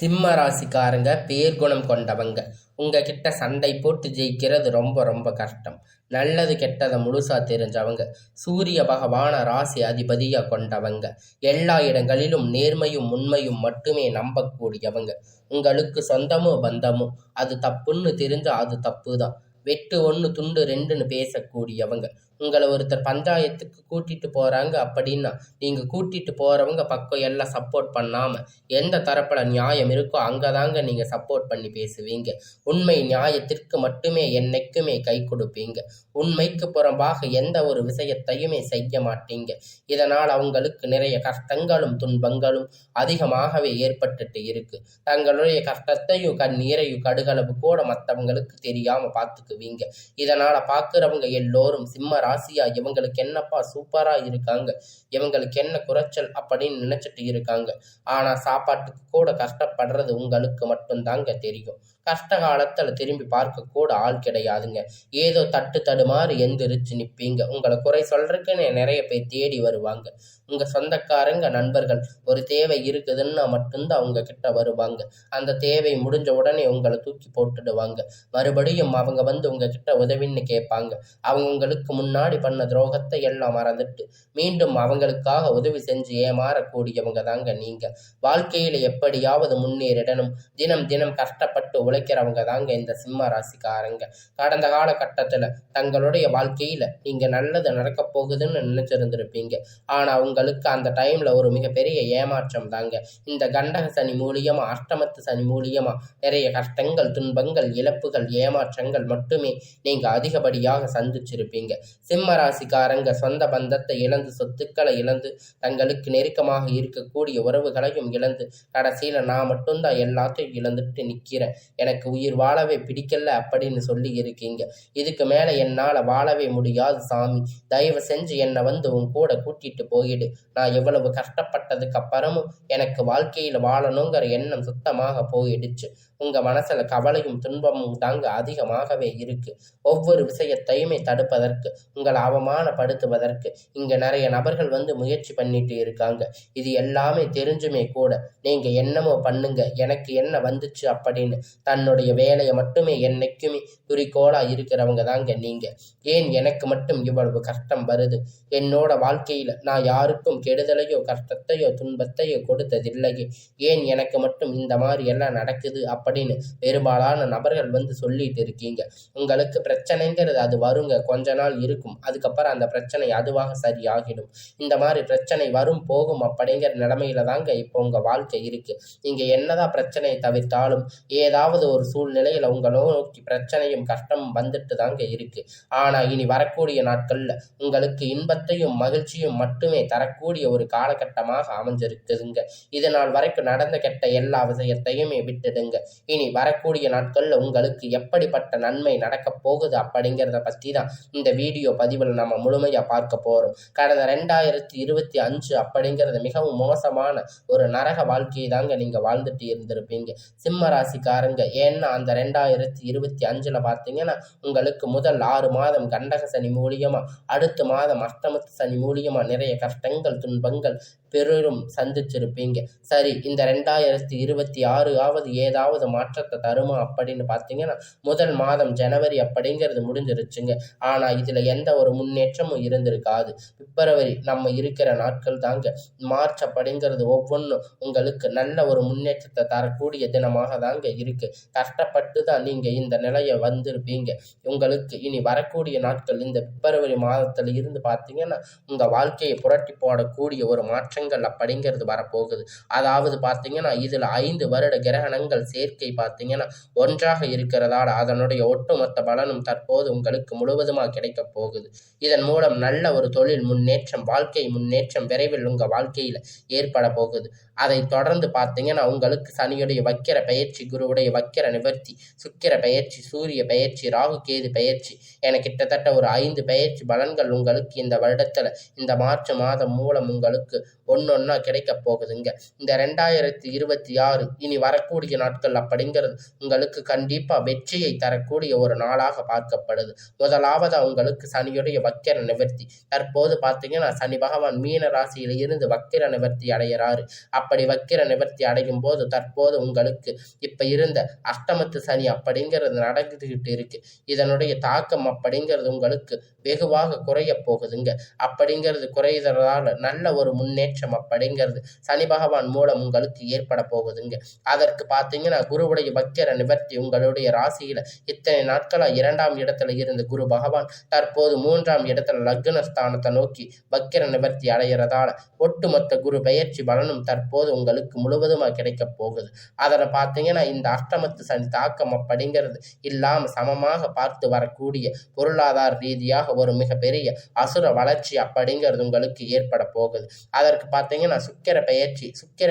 சிம்ம ராசிக்காரங்க பேர்குணம் கொண்டவங்க. உங்ககிட்ட சண்டை போட்டு ஜெயிக்கிறது ரொம்ப ரொம்ப கஷ்டம். நல்லது கெட்டதை முழுசா தெரிஞ்சவங்க. சூரிய பகவான ராசி அதிபதியா கொண்டவங்க. எல்லா இடங்களிலும் நேர்மையும் உண்மையும் மட்டுமே நம்பக்கூடியவங்க. உங்களுக்கு சொந்தமோ பந்தமோ அது தப்புன்னு தெரிஞ்சா அது தப்பு தான். வெட்டு ஒன்று துண்டு ரெண்டுன்னு பேசக்கூடியவங்க. உங்களை ஒருத்தர் பஞ்சாயத்துக்கு கூட்டிட்டு போறாங்க அப்படின்னா நீங்க கூட்டிட்டு போறவங்க பக்கம் எல்லாம் சப்போர்ட் பண்ணாம எந்த தரப்புல நியாயம் இருக்கோ அங்கதாங்க நீங்க சப்போர்ட் பண்ணி பேசுவீங்க. உண்மை நியாயத்திற்கு மட்டுமே என்னைக்குமே கை கொடுப்பீங்க. உண்மைக்கு புறம்பாக எந்த ஒரு விஷயத்தையுமே செய்ய மாட்டீங்க. இதனால் அவங்களுக்கு நிறைய கஷ்டங்களும் துன்பங்களும் அதிகமாகவே ஏற்பட்டுட்டு இருக்கு. தங்களுடைய கஷ்டத்தையும் கண்ணீரையும் கடுகளவு கூட மற்றவங்களுக்கு தெரியாம பார்த்துக்குவீங்க. இதனால பார்க்குறவங்க எல்லோரும் சிம்ம ராசியா இவங்களுக்கு என்னப்பா சூப்பரா இருக்காங்க, இவங்களுக்கு என்ன குறைச்சல் அப்படின்னு நினைச்சிட்டு இருக்காங்க. ஆனா சாப்பாட்டுக்கு கூட கஷ்டப்படுறது உங்களுக்கு மட்டும்தாங்க தெரியும். கஷ்ட காலத்துல திரும்பி பார்க்க கூட ஆள் கிடையாதுங்க. ஏதோ தட்டு தடுமாறி எந்திரிச்சு நிற்பீங்க. உங்களை குறை சொல்றதுக்குன்னு நிறைய பேர் தேடி வருவாங்க. உங்க சொந்தக்காரங்க நண்பர்கள் ஒரு தேவை இருக்குதுன்னா மட்டும்தான் அவங்க கிட்ட வருவாங்க. அந்த தேவை முடிஞ்ச உடனே உங்களை தூக்கி போட்டுடுவாங்க. மறுபடியும் அவங்க வந்து உங்ககிட்ட உதவின்னு கேட்பாங்க. அவங்களுக்கு முன்னாடி பண்ண துரோகத்தை எல்லாம் மறந்துட்டு மீண்டும் அவங்களுக்காக உதவி செஞ்சு ஏமாறக்கூடியவங்க தாங்க நீங்க. வாழ்க்கையில எப்படியாவது முன்னேறிடணும் தினம் தினம் கஷ்டப்பட்டு உழைக்கிறவங்க தாங்க இந்த சிம்ம ராசிக்காரங்க. கடந்த காலகட்டத்துல தங்களுடைய வாழ்க்கையில நீங்க நல்லது நடக்க போகுதுன்னு நினைச்சிருந்திருப்பீங்க. ஆனா உங்களுக்கு அந்த டைம்ல ஒரு மிகப்பெரிய ஏமாற்றம் தாங்க. இந்த கண்டக சனி மூலியமா அஷ்டமத்து சனி மூலியமா நிறைய கஷ்டங்கள் துன்பங்கள் இழப்புகள் ஏமாற்றங்கள் மட்டுமே நீங்க அதிகப்படியாக சந்திச்சிருப்பீங்க. சிம்ம ராசிக்காரங்க சொந்த பந்தத்தை இழந்து சொத்துக்களை இழந்து தங்களுக்கு நெருக்கமாக இருக்கக்கூடிய உறவுகளையும் இழந்து கடைசியில நான் மட்டும்தான் எல்லாத்தையும் இழந்துட்டு நிக்கிறேன், எனக்கு உயிர் வாழவே பிடிக்கல அப்படின்னு சொல்லி இருக்கீங்க. இதுக்கு மேல என்னால வாழவே முடியாது சாமி, தயவு செஞ்சு என்னை வந்து உன் கூட கூட்டிட்டு போயிடு. நான் எவ்வளவு கஷ்டப்பட்டதுக்கு அப்புறமும் எனக்கு வாழ்க்கையில வாழணுங்கிற எண்ணம் சுத்தமாக போயிடுச்சு. உங்க மனசுல கவலையும் துன்பமும் தாங்க அதிகமாகவே இருக்கு. ஒவ்வொரு விஷயத்தையுமே தடுப்பதற்கு உங்களை அவமானப்படுத்துவதற்கு இங்க நிறைய நபர்கள் வந்து முயற்சி பண்ணிட்டு இருக்காங்க. இது எல்லாமே தெரிஞ்சுமே கூட நீங்க என்னமோ பண்ணுங்க எனக்கு என்ன வந்துச்சு அப்படின்னு தன்னுடைய வேலையை மட்டுமே என்னைக்குமே குறிக்கோளா இருக்கிறவங்க தாங்க நீங்க. ஏன் எனக்கு மட்டும் இவ்வளவு கஷ்டம் வருது, என்னோட வாழ்க்கையில நான் யாருக்கும் கெடுதலையோ கஷ்டத்தையோ துன்பத்தையோ கொடுத்ததில்லையே, ஏன் எனக்கு மட்டும் இந்த மாதிரி எல்லாம் நடக்குது அப்படின்னு பெரும்பாலான நபர்கள் வந்து சொல்லிட்டு இருக்கீங்க. உங்களுக்கு பிரச்சனைங்கிறது அது வருங்க, கொஞ்ச நாள் இருக்கும், அதுக்கப்புறம் அந்த பிரச்சனை அதுவாக சரியாகிடும். இந்த மாதிரி பிரச்சனை வரும் போகும் அப்படிங்கிற நிலைமையில தாங்க இப்போ உங்க வாழ்க்கை இருக்கு. நீங்க என்னதான் பிரச்சனையை தவிர்த்தாலும் ஏதாவது ஒரு சூழ்நிலையில உங்களை நோக்கி பிரச்சனையும் கஷ்டமும் வந்துட்டு தாங்க இருக்கு. ஆனா இனி வரக்கூடிய நாட்கள்ல உங்களுக்கு இன்பத்தையும் மகிழ்ச்சியும் மட்டுமே தரக்கூடிய ஒரு காலகட்டமாக அமைஞ்சிருக்குதுங்க. இதனால் வரைக்கும் நடந்த கெட்ட எல்லா விஷயத்தையுமே விட்டுடுங்க. இனி வரக்கூடிய நாட்கள்ல உங்களுக்கு எப்படிப்பட்ட நன்மை நடக்க போகுது அப்படிங்கிறத பத்தி தான் இந்த வீடியோ பதிவில் நம்ம முழுமையா பார்க்க போறோம். கடந்த 2025 அப்படிங்கிறது மிகவும் மோசமான ஒரு நரக வாழ்க்கையை தாங்க நீங்க வாழ்ந்துட்டு இருந்திருப்பீங்க சிம்ம ராசிக்காரங்க. ஏன்னா அந்த 2025 பார்த்தீங்கன்னா உங்களுக்கு முதல் 6 மாதம் கண்டக சனி மூலியமா, அடுத்த மாதம் அஷ்டமத்து சனி மூலியமா நிறைய கஷ்டங்கள் துன்பங்கள் பெரும் சந்திச்சிருப்பீங்க. சரி, இந்த 2026 ஏதாவது மாற்றத்தை தருமா அப்படின்னு பார்த்தீங்கன்னா முதல் மாதம் ஜனவரி அப்படிங்கிறது முடிஞ்சிருச்சுங்க. ஆனா இதுல எந்த ஒரு முன்னேற்றமும் இருந்திருக்காது. பிப்ரவரி நம்ம இருக்கிற நாட்கள் தாங்க. மார்ச் அப்படிங்கிறது ஒவ்வொன்றும் உங்களுக்கு நல்ல ஒரு முன்னேற்றத்தை தரக்கூடிய தினமாக தாங்க இருக்கு. கஷ்டப்பட்டு தான் நீங்க இந்த நிலையை வந்திருப்பீங்க. உங்களுக்கு இனி வரக்கூடிய நாட்கள் இந்த பிப்ரவரி மாதத்துல இருந்து பார்த்தீங்கன்னா உங்க வாழ்க்கையை புரட்டி போடக்கூடிய ஒரு மாற்றங்கள் அப்படிங்கிறது வரப்போகுது. அதாவது பார்த்தீங்கன்னா இதுல 5 வருட கிரகணங்கள் சேர்க்கை பார்த்தீங்கன்னா ஒன்றாக இருக்கிறதால அதனுடைய ஒட்டுமொத்த பலனும் தற்போது உங்களுக்கு முழுவதுமாக கிடைக்க போகுது. இதன் மூலம் நல்ல ஒரு தொழில் முன்னேற்றம் வாழ்க்கை முன்னேற்றம் விரைவில் உங்க வாழ்க்கையில ஏற்பட போகுது. அதை தொடர்ந்து பார்த்தீங்கன்னா உங்களுக்கு சனியுடைய வக்கிர பயிற்சி, குருவுடைய வக்கிர நிவர்த்தி, சுக்கிர பயிற்சி, சூரிய பயிற்சி, ராகு கேது பயிற்சி என கிட்டத்தட்ட ஒரு 5 பயிற்சி பலன்கள் உங்களுக்கு இந்த வருடத்துல இந்த மார்ச் மாதம் மூலம் உங்களுக்கு ஒன்னொன்னா கிடைக்க போகுதுங்க. இந்த 2026 இனி வரக்கூடிய நாட்கள் அப்படிங்கிறது உங்களுக்கு கண்டிப்பா வெற்றியை தரக்கூடிய ஒரு நாளாக பார்க்கப்படுது. முதலாவதா உங்களுக்கு சனியுடைய வக்கிர நிவர்த்தி. தற்போது பார்த்தீங்கன்னா சனி பகவான் மீன ராசியில இருந்து வக்கிர நிவர்த்தி அடைகிறாரு. அப்படி வக்கிர நிவர்த்தி அடையும் போது தற்போது உங்களுக்கு இப்ப இருந்த அஷ்டமத்து சனி அப்படிங்கிறது நடந்துகிட்டு இருக்கு. இதனுடைய தாக்கம் அப்படிங்கிறது உங்களுக்கு வெகுவாக குறைய போகுதுங்க. அப்படிங்கிறது குறையறதால நல்ல ஒரு முன்னேற்றம் அப்படிங்கிறது சனி பகவான் மூலம் உங்களுக்கு ஏற்பட போகுதுங்க. அதற்கு பார்த்தீங்கன்னா குருவுடைய வக்கிர நிவர்த்தி உங்களுடைய ராசியில இத்தனை நாட்களா 2ஆம் இடத்துல இருந்து குரு பகவான் தற்போது 3ஆம் இடத்துல லக்ன ஸ்தானத்தை நோக்கி வக்கிர நிவர்த்தி அடைகிறதால ஒட்டுமொத்த குரு பெயர்ச்சி பலனும் தற்போது உங்களுக்கு முழுவதுமா கிடைக்க போகுது. அதில் பார்த்தீங்கன்னா இந்த அஷ்டமத்து சனி தாக்கம் அப்படிங்கிறது இல்லாம சமமாக பார்த்து வரக்கூடிய பொருளாதார ரீதியாக ஒரு மிகப்பெரிய அசுர வளர்ச்சி அப்படிங்கிறது உங்களுக்கு ஏற்பட போகுது. அதற்கு பார்த்தீங்கன்னா சுக்கிர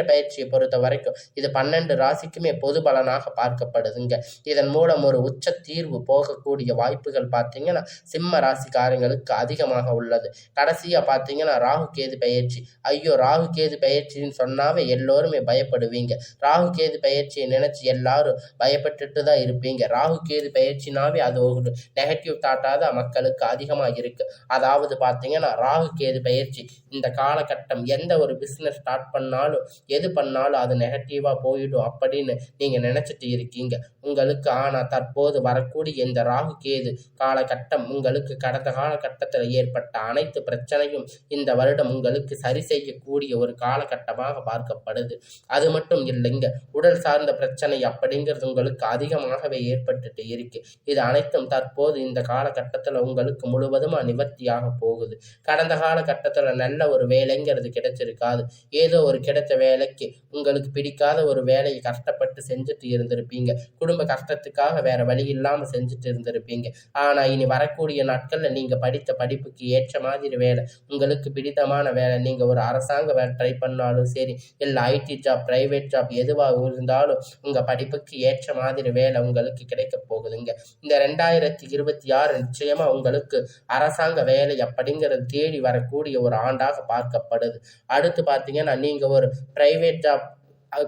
பயிற்சியை பொறுத்த வரைக்கும் இது 12 ராசிக்குமே பொது பலனாக பார்க்கப்படுதுங்க. இதன் மூலம் ஒரு உச்ச தீர்வு போகக்கூடிய வாய்ப்புகள் பார்த்தீங்கன்னா சிம்ம ராசிக்காரங்களுக்கு அதிகமாக உள்ளது. கடைசியா பார்த்தீங்கன்னா ராகு கேது பயிற்சி. ஐயோ, ராகு கேது பயிற்சின்னு சொன்னாவே எல்லோருமே பயப்படுவீங்க. ராகு கேது பயிற்சியை நினைச்சு எல்லாரும் பயப்பட்டுட்டு தான் இருப்பீங்க. ராகு கேது பயிற்சினாவே அது ஒரு நெகட்டிவ் தாட்டாக தான் மக்களுக்கு அதிகமாக இருக்கு. அதாவது பார்த்தீங்கன்னா ராகு கேது பயிற்சி இந்த காலகட்டம் எந்த ஒரு பிஸ்னஸ் ஸ்டார்ட் பண்ணாலும் எது பண்ணாலும் அது நெகட்டிவாக போயிடும் அப்படின்னு நீங்கள் நினச்சிட்டு இருக்கீங்க உங்களுக்கு. ஆனால் தற்போது வரக்கூடிய இந்த ராகு கேது காலகட்டம் உங்களுக்கு கடந்த காலகட்டத்தில் ஏற்பட்ட அனைத்து பிரச்சனையும் இந்த வருடம் உங்களுக்கு சரி செய்யக்கூடிய ஒரு காலகட்டமாக பார்க்கப்படுது. அது மட்டும் இல்லைங்க, உடல் சார்ந்த பிரச்சனை அப்படிங்கிறது உங்களுக்கு அதிகமாகவே ஏற்பட்டுட்டு இருக்கு. இது அனைத்தும் தற்போது இந்த காலகட்டத்தில் உங்களுக்கு முழுவதுமா நிவர்த்தியாக போகுது. கடந்த காலகட்டத்தில் நல்ல ஒரு வேலைங்கிறது கிடைச்சிருக்காது. ஏதோ ஒரு கிடைத்த வேலைக்கு உங்களுக்கு பிடிக்காத ஒரு வேலையை கஷ்டப்பட்டு செஞ்சுட்டு இருந்திருப்பீங்க. குடும்ப கஷ்டத்துக்காக வேற வழி இல்லாமல் செஞ்சுட்டு இருந்திருப்பீங்க. ஆனால் இனி வரக்கூடிய நாட்களில் நீங்கள் படித்த படிப்புக்கு ஏற்ற மாதிரி வேலை, உங்களுக்கு பிடித்தமான வேலை, நீங்கள் ஒரு அரசாங்க வேலை ட்ரை பண்ணாலும் சரி, இல்லை ஐடி ஜாப், பிரைவேட் ஜாப் எதுவாக இருந்தாலும் உங்கள் படிப்புக்கு ஏற்ற மாதிரி வேலை உங்களுக்கு கிடைக்க போகுதுங்க. இந்த 2026 நிச்சயமா உங்களுக்கு அரசாங்க வேலை அப்படிங்கிறது தேடி வரக்கூடிய ஒரு ஆண்டாக பார்க்கப்படுது. அடுத்து பார்த்தீங்கன்னா நீங்கள் ஒரு பிரைவேட் ஜாப்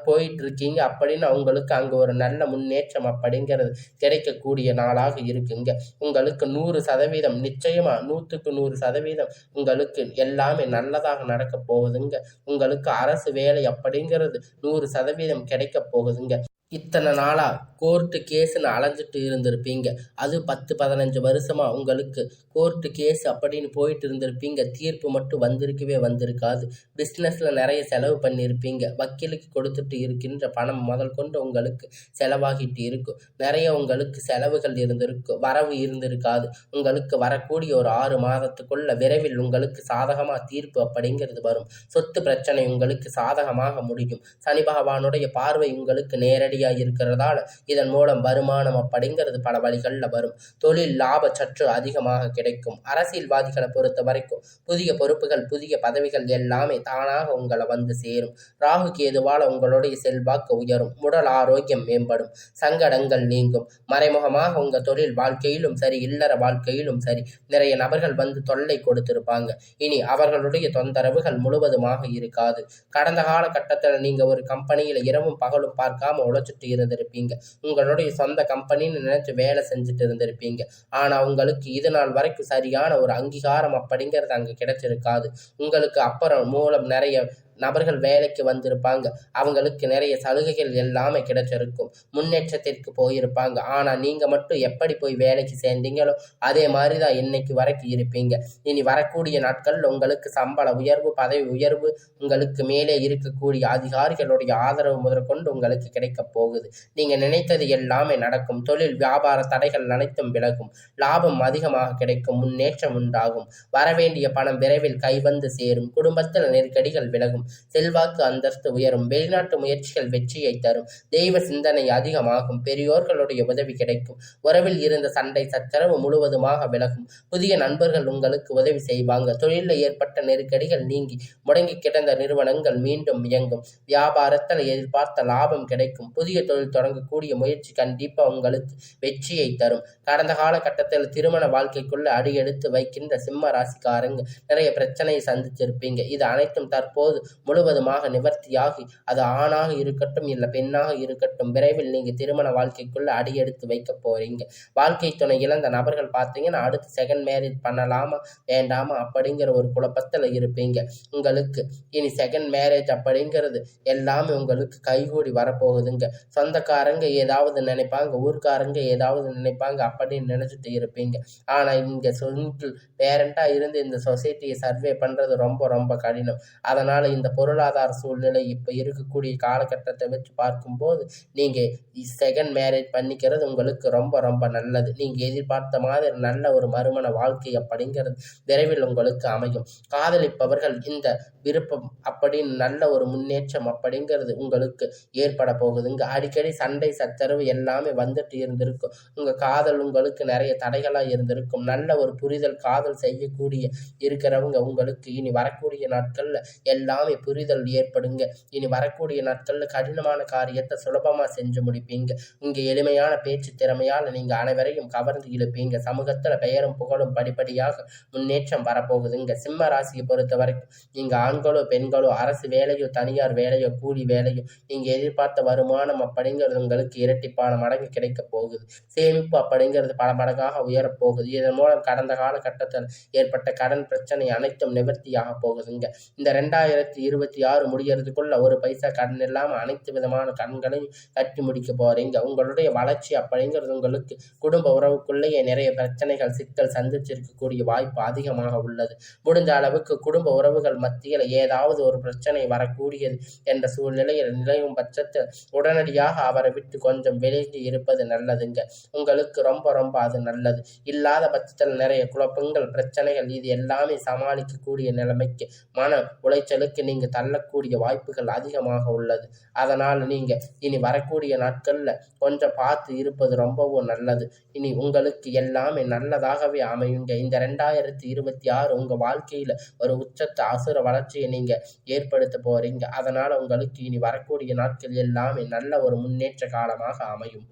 போயிட்டு இருக்கீங்க அப்படின்னா உங்களுக்கு அங்கே ஒரு நல்ல முன்னேற்றம் அப்படிங்கிறது கிடைக்கக்கூடிய நாளாக இருக்குங்க. உங்களுக்கு 100% நிச்சயமா 100க்கு 100% உங்களுக்கு எல்லாமே நல்லதாக நடக்க போகுதுங்க. உங்களுக்கு அரசு வேலை அப்படிங்கிறது 100% கிடைக்க போகுதுங்க. இத்தனை நாளாக கோர்ட்டு கேஸுன்னு அலைஞ்சிட்டு இருந்திருப்பீங்க. அது 10-15 வருஷமாக உங்களுக்கு கோர்ட்டு கேஸ் அப்படின்னு போயிட்டு இருந்திருப்பீங்க. தீர்ப்பு மட்டும் வந்திருக்காது. பிஸ்னஸில் நிறைய செலவு பண்ணியிருப்பீங்க. வக்கீலுக்கு கொடுத்துட்டு இருக்கின்ற பணம் முதல் கொண்டு உங்களுக்கு செலவாகிட்டு இருக்கும். நிறைய உங்களுக்கு செலவுகள் இருந்திருக்கும், வரவு இருந்திருக்காது. உங்களுக்கு வரக்கூடிய ஒரு 6 மாதத்துக்குள்ள விரைவில் உங்களுக்கு சாதகமாக தீர்ப்பு அப்படிங்கிறது வரும். சொத்து பிரச்சனை உங்களுக்கு சாதகமாக முடியும். சனி பகவானுடைய பார்வை உங்களுக்கு நேரடியாக இருக்கிறதால இதன் மூலம் வருமானம் அப்படிங்கிறது பல வழிகளில் வரும். தொழில் லாப சற்று அதிகமாக கிடைக்கும். அரசியல்வாதிகளை பொறுத்த வரைக்கும் புதிய பொறுப்புகள், புதிய பதவிகள் எல்லாமே தானாக உங்களை வந்து சேரும். ராகு கேதுவால் உங்களுடைய செல்வாக்கு உயரும். உடல் ஆரோக்கியம் மேம்படும். சங்கடங்கள் நீங்கும். மறைமுகமாக உங்கள் தொழில் வாழ்க்கையிலும் சரி, இல்லற வாழ்க்கையிலும் சரி, நிறைய நபர்கள் வந்து தொல்லை கொடுத்திருப்பாங்க. இனி அவர்களுடைய தொந்தரவுகள் முழுவதுமாக இருக்காது. கடந்த காலகட்டத்தில் நீங்கள் ஒரு கம்பெனியில் இரவும் பகலும் பார்க்காம உழைச்சிட்டு இருந்திருப்பீங்க. உங்களுடைய சொந்த கம்பெனின்னு நினைச்சு வேலை செஞ்சுட்டு இருந்திருப்பீங்க. ஆனால் உங்களுக்கு இது நாள் வரைக்கும் சரியான ஒரு அங்கீகாரம் அப்படிங்கிறது அங்கே கிடைச்சிருக்காது. உங்களுக்கு அப்புறம் மூலம் நிறைய நபர்கள் வேலைக்கு வந்திருப்பாங்க. அவங்களுக்கு நிறைய சலுகைகள் எல்லாமே கிடைச்சிருக்கும். முன்னேற்றத்திற்கு போயிருப்பாங்க. ஆனால் நீங்கள் மட்டும் எப்படி போய் வேலைக்கு சேர்ந்தீங்களோ அதே மாதிரி தான் இன்னைக்கு வரைக்கும் இருப்பீங்க. இனி வரக்கூடிய நாட்களில் உங்களுக்கு சம்பள உயர்வு, பதவி உயர்வு, உங்களுக்கு மேலே இருக்கக்கூடிய அதிகாரிகளுடைய ஆதரவு முதற்கொண்டு உங்களுக்கு கிடைக்க போகுது. நீங்கள் நினைத்தது எல்லாமே நடக்கும். தொழில் வியாபார தடைகள் அனைத்தும் விலகும். லாபம் அதிகமாக கிடைக்கும். முன்னேற்றம் உண்டாகும். வரவேண்டிய பணம் விரைவில் கைவந்து சேரும். குடும்பத்தில் நெருக்கடிகள் விலகும். செல்வாக்கு அந்தஸ்து உயரும். வெளிநாட்டு முயற்சிகள் வெற்றியை தரும். தெய்வ சிந்தனை அதிகமாகும். பெரியோர்களுடைய உதவி கிடைக்கும். உறவில் இருந்த சண்டை சச்சரவு முழுவதுமாக விலகும். புதிய நண்பர்கள் உங்களுக்கு உதவி செய்வாங்க. தொழிலில் ஏற்பட்ட நெருக்கடிகள் நீங்கி முடங்கி கிடந்த நிறுவனங்கள் மீண்டும் இயங்கும். வியாபாரத்தில் எதிர்பார்த்த லாபம் கிடைக்கும். புதிய தொழில் தொடங்கக்கூடிய முயற்சி கண்டிப்பா உங்களுக்கு வெற்றியை தரும். கடந்த காலகட்டத்தில் திருமண வாழ்க்கைக்குள்ள அடியெடுத்து வைக்கின்ற சிம்ம ராசிக்காரங்க நிறைய பிரச்சனையை சந்திச்சிருப்பீங்க. இது அனைத்தும் தற்போது முழுவதுமாக நிவர்த்தியாகி அது ஆணாக இருக்கட்டும் இல்லை பெண்ணாக இருக்கட்டும் விரைவில் நீங்கள் திருமண வாழ்க்கைக்குள்ள அடியெடுத்து வைக்க போறீங்க. வாழ்க்கை துணை இழந்த நபர்கள் பார்த்தீங்கன்னா அடுத்து செகண்ட் மேரேஜ் பண்ணலாமா வேண்டாமா அப்படிங்கிற ஒரு குழப்பத்தில் இருப்பீங்க. உங்களுக்கு இனி செகண்ட் மேரேஜ் அப்படிங்கிறது எல்லாமே உங்களுக்கு கைகூடி வரப்போகுதுங்க. சொந்தக்காரங்க ஏதாவது நினைப்பாங்க, ஊர்க்காரங்க ஏதாவது நினைப்பாங்க அப்படின்னு நினைச்சிட்டு இருப்பீங்க. ஆனா இங்க சிங்கிள் பேரண்டா இருந்து இந்த சொசைட்டியை சர்வே பண்றது ரொம்ப ரொம்ப கடினம். அதனால இந்த பொருளாதார சூழ்நிலை இப்ப இருக்கக்கூடிய காலகட்டத்தை வச்சு பார்க்கும்போது நீங்க செகண்ட் மேரேஜ் பண்ணிக்கிறது உங்களுக்கு ரொம்ப ரொம்ப நல்லது. நீங்க எதிர்பார்த்த மாதிரி நல்ல ஒரு மறுமண வாழ்க்கை அப்படிங்கிறது விரைவில் உங்களுக்கு அமையும். காதலிப்பவர்கள் இந்த விருப்பம் அப்படின்னு நல்ல ஒரு முன்னேற்றம் அப்படிங்கிறது உங்களுக்கு ஏற்பட போகுதுங்க. அடிக்கடி சண்டை சச்சரவு எல்லாமே வந்துட்டு இருந்திருக்கும். உங்க காதல் உங்களுக்கு நிறைய தடைகளா இருந்திருக்கும். நல்ல ஒரு புரிதல் காதல் செய்யக்கூடிய இருக்கிறவங்க உங்களுக்கு இனி வரக்கூடிய நாட்கள்ல எல்லாமே புரிதல் ஏற்படுங்க. இனி வரக்கூடிய நாட்கள்ல கடினமான காரியத்தை சுலபமா செஞ்சு முடிப்பீங்க. இங்க எளிமையான பேச்சு திறமையால் நீங்க அனைவரையும் கவர்ந்து இழுப்பீங்க. சமூகத்துல பெயரும் புகழும் படிப்படியாக முன்னேற்றம் வரப்போகுதுங்க. சிம்ம ராசியை பொறுத்த வரைக்கும் நீங்க ஆண்களோ பெண்களோ அரசு வேலையோ தனியார் வேலையோ கூலி வேலையோ நீங்க எதிர்பார்த்த வருமானம் அப்படிங்கிறது உங்களுக்கு இரட்டிப்பான மடங்கு கிடைக்க போகுது. சேமிப்பு அப்படிங்கிறது பல மடங்காக உயரப்போகுது. இதன் மூலம் கடந்த காலகட்டத்தில் ஏற்பட்ட கடன் பிரச்சனை அனைத்தும் நிவர்த்தியாக போகுதுங்க. இந்த 2026 முடியறதுக்குள்ள ஒரு பைசா கடன் இல்லாம அனைத்து விதமான கடன்களையும் கட்டி முடிக்க போறீங்க. உங்களுடைய வளர்ச்சி அப்படிங்கிறது உங்களுக்கு குடும்ப உறவுக்குள்ளேயே நிறைய பிரச்சனைகள் சிக்கல் சந்திச்சிருக்கக்கூடிய வாய்ப்பு அதிகமாக உள்ளது. முடிஞ்ச அளவுக்கு குடும்ப உறவுகள் மத்தியில் ஏதாவது ஒரு பிரச்சனை வரக்கூடியது என்ற சூழ்நிலையில் நிலையும் பட்சத்தில் உடனடியாக அவரை விட்டு கொஞ்சம் விலகி இருப்பது நல்லதுங்க. உங்களுக்கு ரொம்ப ரொம்ப அது நல்லது. இல்லாத பட்சத்தில் நிறைய குழப்பங்கள் பிரச்சனைகள் இது எல்லாமே சமாளிக்கக்கூடிய நிலைமைக்கு மன உளைச்சலுக்கு நீங்க தள்ளக்கூடிய வாய்ப்புகள் அதிகமாக உள்ளது. அதனால் நீங்க இனி வரக்கூடிய நாட்கள்ல கொஞ்சம் பார்த்து இருப்பது ரொம்பவும் நல்லது. இனி உங்களுக்கு எல்லாமே நல்லதாகவே அமையுங்க. இந்த 2026 உங்க வாழ்க்கையில ஒரு உச்சத்தை அசுர வளர்ச்சியை நீங்க ஏற்படுத்த போறீங்க. அதனால உங்களுக்கு இனி வரக்கூடிய நாட்கள் எல்லாமே நல்ல ஒரு முன்னேற்ற காலமாக அமையும்.